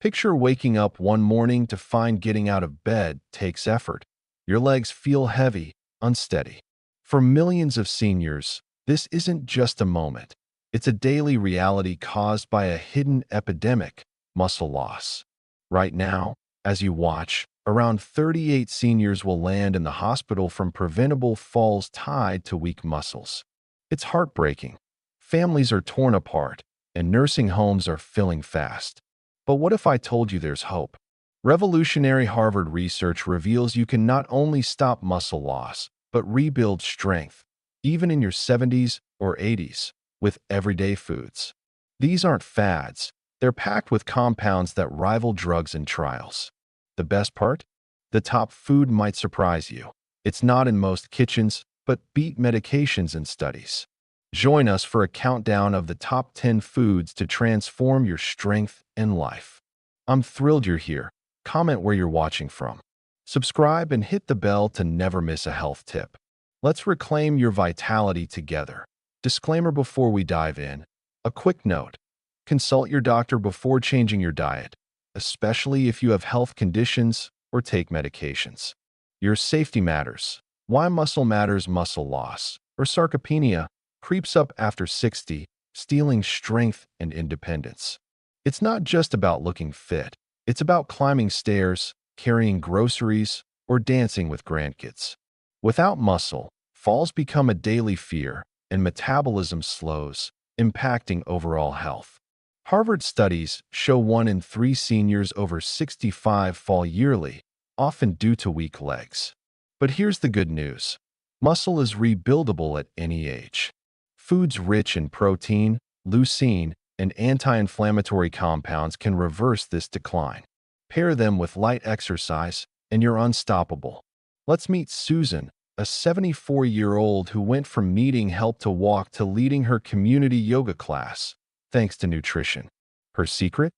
Picture waking up one morning to find getting out of bed takes effort. Your legs feel heavy, unsteady. For millions of seniors, this isn't just a moment. It's a daily reality caused by a hidden epidemic, muscle loss. Right now, as you watch, around 38 seniors will land in the hospital from preventable falls tied to weak muscles. It's heartbreaking. Families are torn apart, and nursing homes are filling fast. But what if I told you there's hope? Revolutionary Harvard research reveals you can not only stop muscle loss, but rebuild strength, even in your 70s or 80s, with everyday foods. These aren't fads. They're packed with compounds that rival drugs in trials. The best part? The top food might surprise you. It's not in most kitchens, but beat medications in studies. Join us for a countdown of the top 10 foods to transform your strength and life. I'm thrilled you're here. Comment where you're watching from. Subscribe and hit the bell to never miss a health tip. Let's reclaim your vitality together. Disclaimer before we dive in. A quick note. Consult your doctor before changing your diet, especially if you have health conditions or take medications. Your safety matters. Why muscle matters. Muscle loss, or sarcopenia, creeps up after 60, stealing strength and independence. It's not just about looking fit. It's about climbing stairs, carrying groceries, or dancing with grandkids. Without muscle, falls become a daily fear, and metabolism slows, impacting overall health. Harvard studies show 1 in 3 seniors over 65 fall yearly, often due to weak legs. But here's the good news. Muscle is rebuildable at any age. Foods rich in protein, leucine, and anti-inflammatory compounds can reverse this decline. Pair them with light exercise, and you're unstoppable. Let's meet Susan, a 74-year-old who went from needing help to walk to leading her community yoga class, thanks to nutrition. Her secret?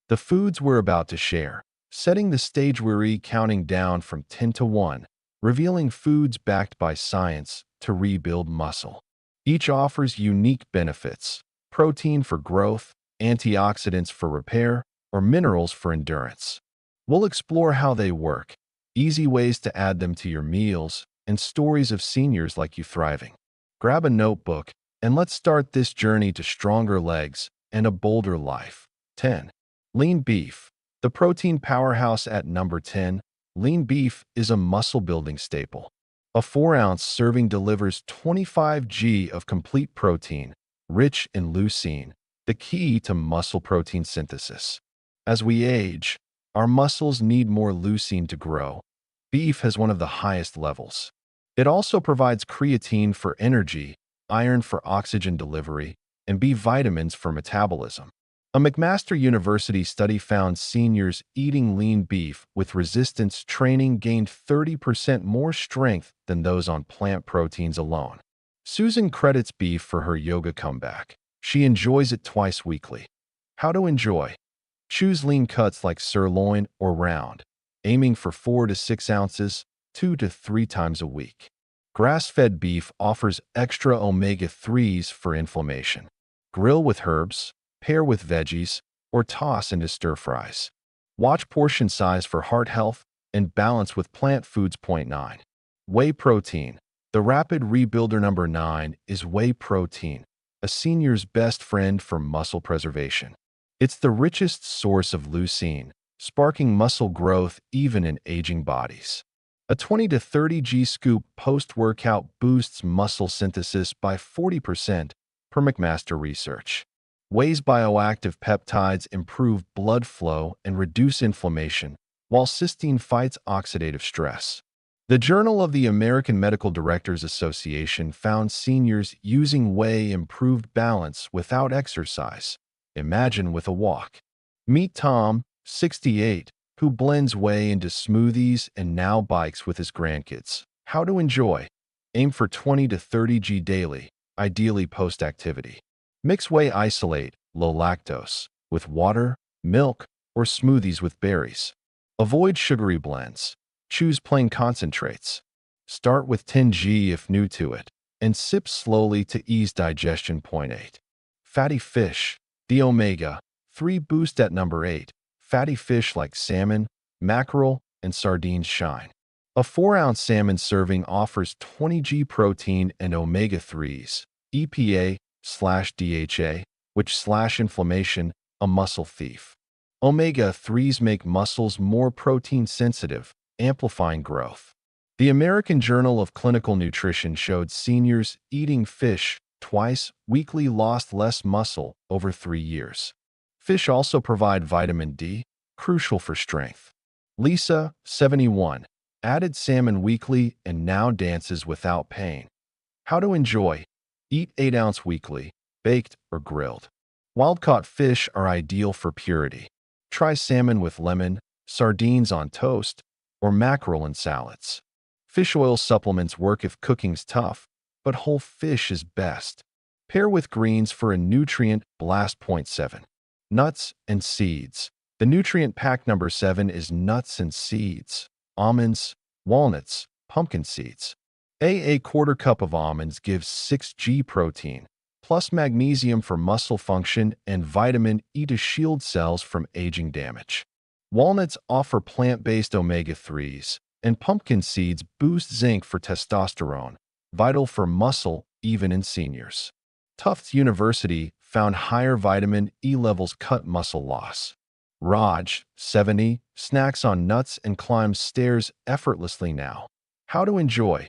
The foods we're about to share, setting the stage. We're counting down from 10 to 1, revealing foods backed by science to rebuild muscle. Each offers unique benefits: protein for growth, antioxidants for repair, or minerals for endurance. We'll explore how they work, easy ways to add them to your meals, and stories of seniors like you thriving. Grab a notebook, and let's start this journey to stronger legs and a bolder life. 10. Lean beef. The protein powerhouse at number 10, lean beef is a muscle-building staple. A 4-ounce serving delivers 25 g of complete protein, rich in leucine, the key to muscle protein synthesis. As we age, our muscles need more leucine to grow. Beef has one of the highest levels. It also provides creatine for energy, iron for oxygen delivery, and B vitamins for metabolism. A McMaster University study found seniors eating lean beef with resistance training gained 30% more strength than those on plant proteins alone. Susan credits beef for her yoga comeback. She enjoys it twice weekly. How to enjoy? Choose lean cuts like sirloin or round, aiming for 4 to 6 ounces, 2 to 3 times a week. Grass-fed beef offers extra omega-3s for inflammation. Grill with herbs, pair with veggies, or toss into stir-fries. Watch portion size for heart health and balance with plant foods. 9. Whey protein. The rapid rebuilder. Number 9 is whey protein, a senior's best friend for muscle preservation. It's the richest source of leucine, sparking muscle growth even in aging bodies. A 20 to 30 g scoop post-workout boosts muscle synthesis by 40% per McMaster research. Whey's bioactive peptides improve blood flow and reduce inflammation, while cysteine fights oxidative stress. The Journal of the American Medical Directors Association found seniors using whey improved balance without exercise. Imagine with a walk. Meet Tom, 68, who blends whey into smoothies and now bikes with his grandkids. How to enjoy? Aim for 20 to 30 g daily, ideally post-activity. Mix whey isolate, low lactose, with water, milk, or smoothies with berries. Avoid sugary blends. Choose plain concentrates. Start with 10 g if new to it, and sip slowly to ease digestion. 8. Fatty fish. The omega-3 boost at number 8. Fatty fish like salmon, mackerel, and sardines shine. A 4-ounce salmon serving offers 20 g protein and omega-3s, EPA/DHA, which slash inflammation, a muscle thief. Omega-3s make muscles more protein sensitive, amplifying growth. The American Journal of Clinical Nutrition showed seniors eating fish twice weekly lost less muscle over 3 years. Fish also provide vitamin D, crucial for strength. Lisa, 71, added salmon weekly and now dances without pain. How to enjoy. Eat 8-ounce weekly, baked or grilled. Wild-caught fish are ideal for purity. Try salmon with lemon, sardines on toast, or mackerel in salads. Fish oil supplements work if cooking's tough, but whole fish is best. Pair with greens for a nutrient blast. Point 7. Nuts and seeds. The nutrient pack number 7 is nuts and seeds. Almonds, walnuts, pumpkin seeds. A quarter cup of almonds gives 6 g protein, plus magnesium for muscle function and vitamin E to shield cells from aging damage. Walnuts offer plant-based omega-3s, and pumpkin seeds boost zinc for testosterone, vital for muscle even in seniors. Tufts University found higher vitamin E levels cut muscle loss. Raj, 70, snacks on nuts and climbs stairs effortlessly now. How to enjoy.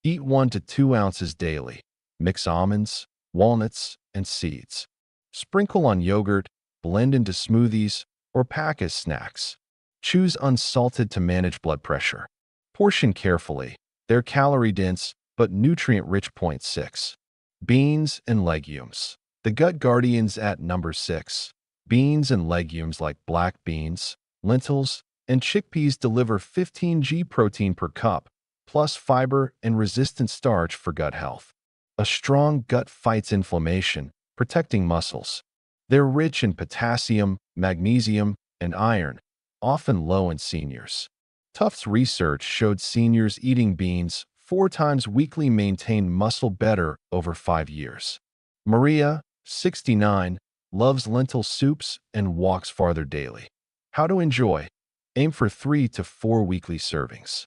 Eat 1 to 2 ounces daily. Mix almonds, walnuts, and seeds. Sprinkle on yogurt, blend into smoothies, or pack as snacks. Choose unsalted to manage blood pressure. Portion carefully. They're calorie-dense, but nutrient-rich. Point 6. Beans and legumes. The Gut Guardians at number 6. Beans and legumes like black beans, lentils, and chickpeas deliver 15 g protein per cup, plus fiber and resistant starch for gut health. A strong gut fights inflammation, protecting muscles. They're rich in potassium, magnesium, and iron, often low in seniors. Tufts research showed seniors eating beans 4 times weekly maintained muscle better over 5 years. Maria, 69, loves lentil soups and walks farther daily. How to enjoy. Aim for 3 to 4 weekly servings.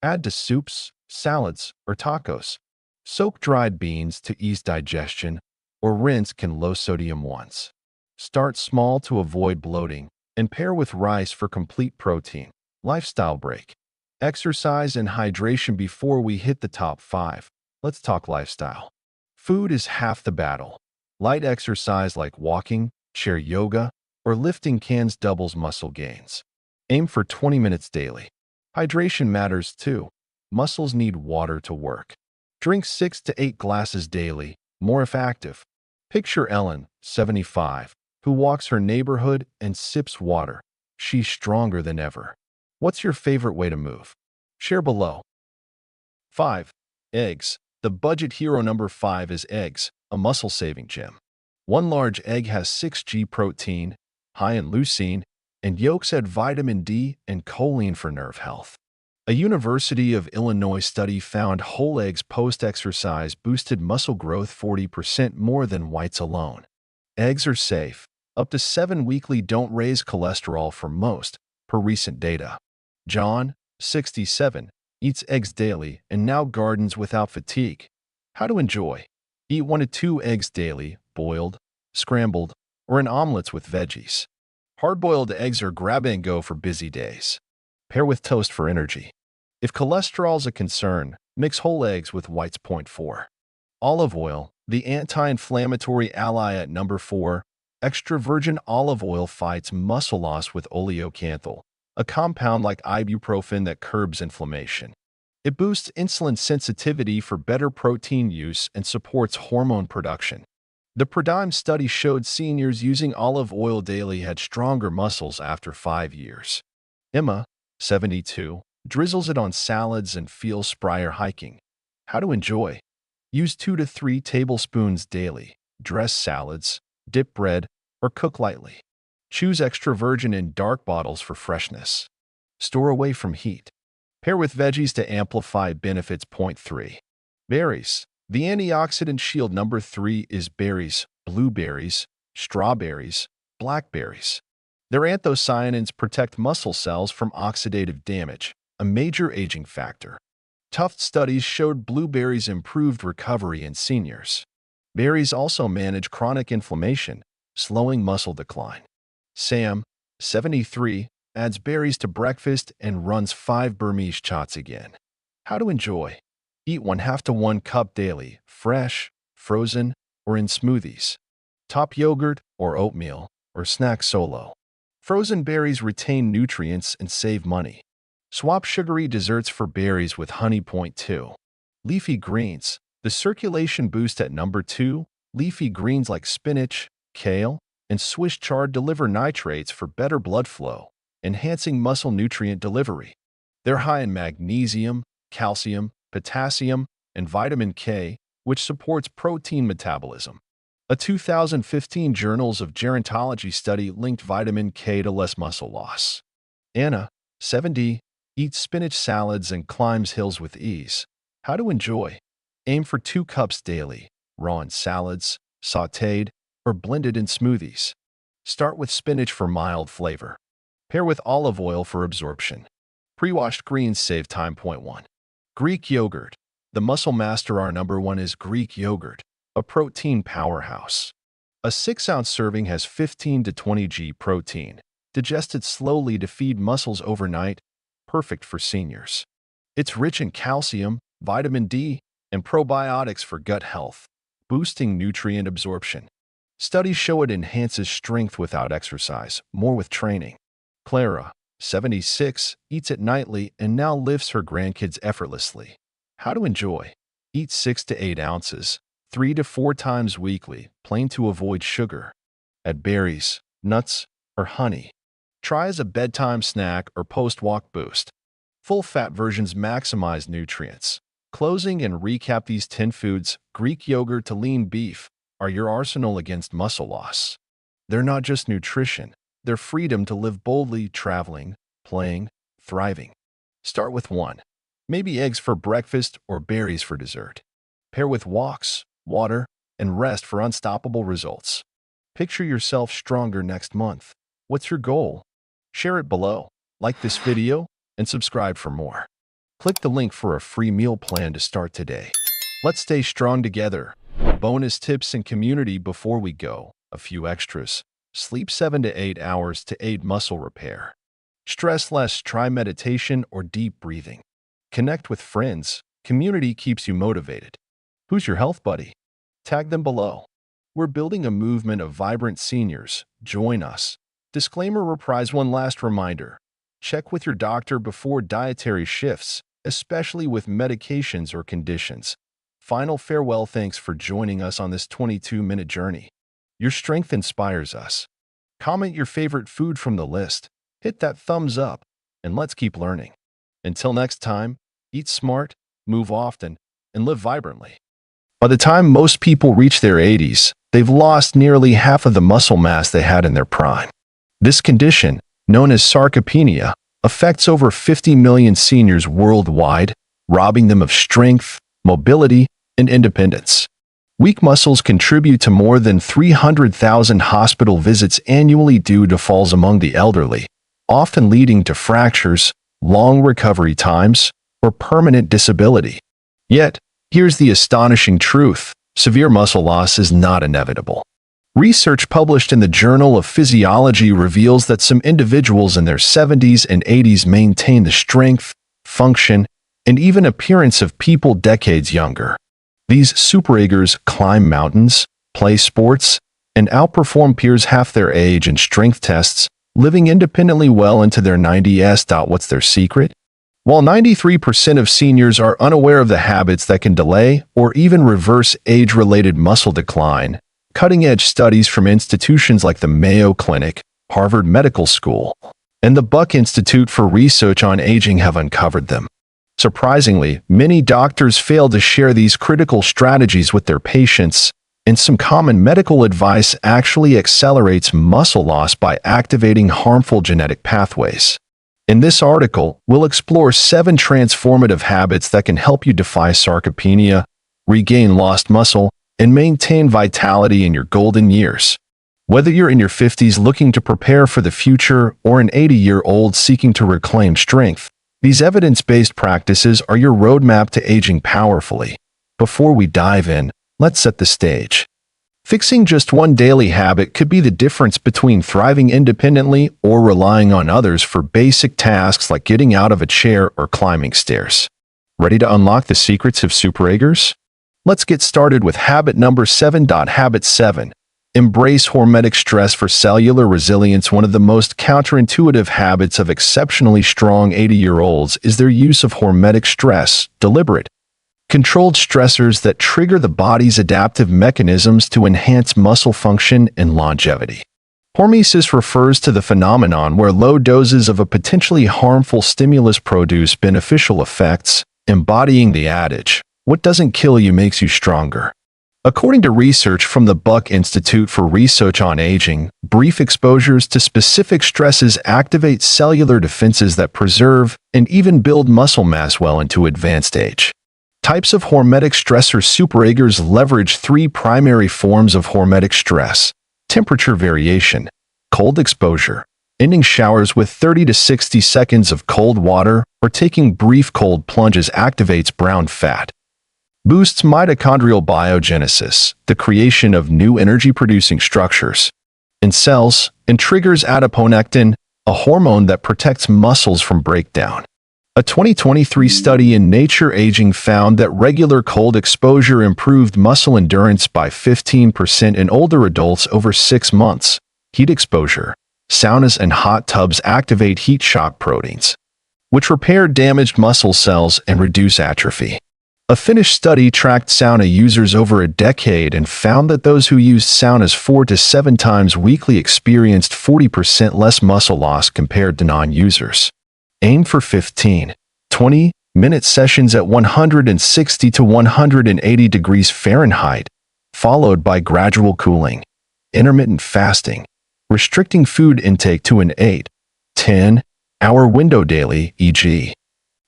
Add to soups, salads, or tacos. Soak dried beans to ease digestion, or rinse low-sodium ones. Start small to avoid bloating, and pair with rice for complete protein. Lifestyle break. Exercise and hydration. Before we hit the top 5, let's talk lifestyle. Food is half the battle. Light exercise like walking, chair yoga, or lifting cans doubles muscle gains. Aim for 20 minutes daily. Hydration matters too. Muscles need water to work. Drink 6 to 8 glasses daily, more if active. Picture Ellen, 75, who walks her neighborhood and sips water. She's stronger than ever. What's your favorite way to move? Share below. 5. Eggs. The budget hero number 5 is eggs, a muscle-saving gem. One large egg has 6 g protein, high in leucine, and yolks add vitamin D and choline for nerve health. A University of Illinois study found whole eggs post-exercise boosted muscle growth 40% more than whites alone. Eggs are safe. Up to 7 weekly don't raise cholesterol for most, per recent data. John, 67, eats eggs daily and now gardens without fatigue. How to enjoy. Eat 1 to 2 eggs daily, boiled, scrambled, or in omelets with veggies. Hard-boiled eggs are grab-and-go for busy days. Pair with toast for energy. If cholesterol's a concern, mix whole eggs with whites. Point 4. Olive oil, the anti-inflammatory ally at number 4. Extra virgin olive oil fights muscle loss with oleocanthal, a compound like ibuprofen that curbs inflammation. It boosts insulin sensitivity for better protein use and supports hormone production. The PRODIME study showed seniors using olive oil daily had stronger muscles after 5 years. Emma, 72, drizzles it on salads and feels sprier hiking. How to enjoy. Use 2 to 3 tablespoons daily. Dress salads, dip bread, or cook lightly. Choose extra virgin in dark bottles for freshness. Store away from heat. Pair with veggies to amplify benefits. Point 3. Berries. The antioxidant shield number 3 is berries, blueberries, strawberries, blackberries. Their anthocyanins protect muscle cells from oxidative damage, a major aging factor. Tufts studies showed blueberries improved recovery in seniors. Berries also manage chronic inflammation, slowing muscle decline. Sam, 73, adds berries to breakfast and runs 5 Burmese shots again. How to enjoy. Eat 1/2 to 1 cup daily, fresh, frozen, or in smoothies. Top yogurt or oatmeal, or snack solo. Frozen berries retain nutrients and save money. Swap sugary desserts for berries with honey. Point 2. Leafy greens. The circulation boost at number 2. Leafy greens like spinach, kale, and Swiss chard deliver nitrates for better blood flow, enhancing muscle nutrient delivery. They're high in magnesium, calcium, potassium, and vitamin K, which supports protein metabolism. A 2015 Journals of Gerontology study linked vitamin K to less muscle loss. Anna, 70, eats spinach salads and climbs hills with ease. How to enjoy. Aim for 2 cups daily, raw in salads, sautéed, or blended in smoothies. Start with spinach for mild flavor. Pair with olive oil for absorption. Pre-washed greens save time. Point 1. Greek yogurt. The muscle master. Our number 1 is Greek yogurt, a protein powerhouse. A 6-ounce serving has 15 to 20 g protein, digested slowly to feed muscles overnight, perfect for seniors. It's rich in calcium, vitamin D, and probiotics for gut health, boosting nutrient absorption. Studies show it enhances strength without exercise, more with training. Clara, 76, eats it nightly and now lifts her grandkids effortlessly. How to enjoy. Eat 6 to 8 ounces, 3 to 4 times weekly, plain to avoid sugar. Add berries, nuts, or honey. Try as a bedtime snack or post-walk boost. Full-fat versions maximize nutrients. Closing and recap these 10 foods, Greek yogurt to lean beef, are your arsenal against muscle loss. They're not just nutrition, they're freedom to live boldly, traveling, playing, thriving. Start with 1. Maybe eggs for breakfast or berries for dessert. Pair with walks, water, and rest for unstoppable results. Picture yourself stronger next month. What's your goal? Share it below, like this video, and subscribe for more. Click the link for a free meal plan to start today. Let's stay strong together. Bonus tips and community before we go. A few extras. Sleep 7 to 8 hours to aid muscle repair. Stress less. Try meditation or deep breathing. Connect with friends. Community keeps you motivated. Who's your health buddy? Tag them below. We're building a movement of vibrant seniors. Join us. Disclaimer. Reprise. One last reminder. Check with your doctor before dietary shifts, especially with medications or conditions. Final farewell. Thanks for joining us on this 22-minute journey. Your strength inspires us. Comment your favorite food from the list, hit that thumbs up, and let's keep learning. Until next time, eat smart, move often, and live vibrantly. By the time most people reach their 80s, they've lost nearly half of the muscle mass they had in their prime. This condition, known as sarcopenia, affects over 50 million seniors worldwide, robbing them of strength, mobility, and independence. Weak muscles contribute to more than 300,000 hospital visits annually due to falls among the elderly, often leading to fractures, long recovery times, or permanent disability. Yet, here's the astonishing truth: severe muscle loss is not inevitable. Research published in the Journal of Physiology reveals that some individuals in their 70s and 80s maintain the strength, function, and even appearance of people decades younger. These superagers climb mountains, play sports, and outperform peers half their age in strength tests, living independently well into their 90s. What's their secret? While 93% of seniors are unaware of the habits that can delay or even reverse age-related muscle decline, cutting-edge studies from institutions like the Mayo Clinic, Harvard Medical School, and the Buck Institute for Research on Aging have uncovered them. Surprisingly, many doctors fail to share these critical strategies with their patients, and some common medical advice actually accelerates muscle loss by activating harmful genetic pathways. In this article, we'll explore 7 transformative habits that can help you defy sarcopenia, regain lost muscle, and maintain vitality in your golden years. Whether you're in your 50s looking to prepare for the future or an 80-year-old seeking to reclaim strength, these evidence-based practices are your roadmap to aging powerfully. Before we dive in, let's set the stage. Fixing just one daily habit could be the difference between thriving independently or relying on others for basic tasks like getting out of a chair or climbing stairs. Ready to unlock the secrets of superagers? Let's get started with habit number 7. Habit 7. Embrace hormetic stress for cellular resilience. One of the most counterintuitive habits of exceptionally strong 80-year-olds is their use of hormetic stress, deliberate, controlled stressors that trigger the body's adaptive mechanisms to enhance muscle function and longevity. Hormesis refers to the phenomenon where low doses of a potentially harmful stimulus produce beneficial effects, embodying the adage, "What doesn't kill you makes you stronger." According to research from the Buck Institute for Research on Aging, brief exposures to specific stresses activate cellular defenses that preserve and even build muscle mass well into advanced age. Types of hormetic stressors. Superagers leverage three primary forms of hormetic stress: temperature variation, cold exposure, ending showers with 30 to 60 seconds of cold water, or taking brief cold plunges activates brown fat. Boosts mitochondrial biogenesis, the creation of new energy-producing structures in cells, and triggers adiponectin, a hormone that protects muscles from breakdown. A 2023 study in Nature Aging found that regular cold exposure improved muscle endurance by 15% in older adults over 6 months. Heat exposure, saunas and hot tubs activate heat shock proteins, which repair damaged muscle cells and reduce atrophy. A Finnish study tracked sauna users over a decade and found that those who used saunas 4 to 7 times weekly experienced 40% less muscle loss compared to non-users. Aim for 15, 20-minute sessions at 160 to 180 degrees Fahrenheit, followed by gradual cooling. Intermittent fasting, restricting food intake to an 8-10-hour window daily, e.g.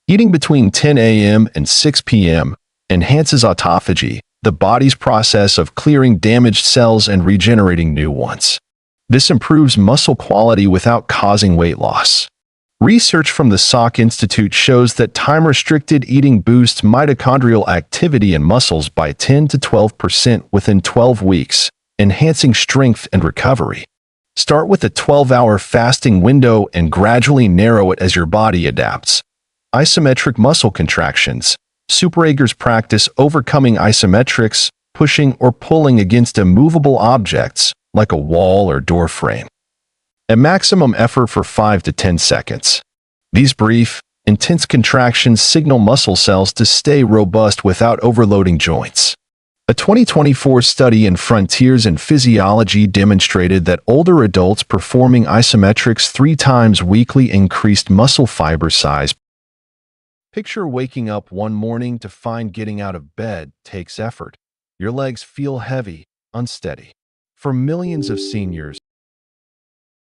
eating between 10 a.m. and 6 p.m., enhances autophagy, the body's process of clearing damaged cells and regenerating new ones. This improves muscle quality without causing weight loss. Research from the Salk Institute shows that time-restricted eating boosts mitochondrial activity in muscles by 10 to 12% within 12 weeks, enhancing strength and recovery. Start with a 12-hour fasting window and gradually narrow it as your body adapts. Isometric muscle contractions. Superagers practice overcoming isometrics, pushing or pulling against immovable objects, like a wall or door frame. At maximum effort for 5 to 10 seconds. These brief, intense contractions signal muscle cells to stay robust without overloading joints. A 2024 study in Frontiers in Physiology demonstrated that older adults performing isometrics 3 times weekly increased muscle fiber size. Picture waking up one morning to find getting out of bed takes effort. Your legs feel heavy, unsteady. For millions of seniors,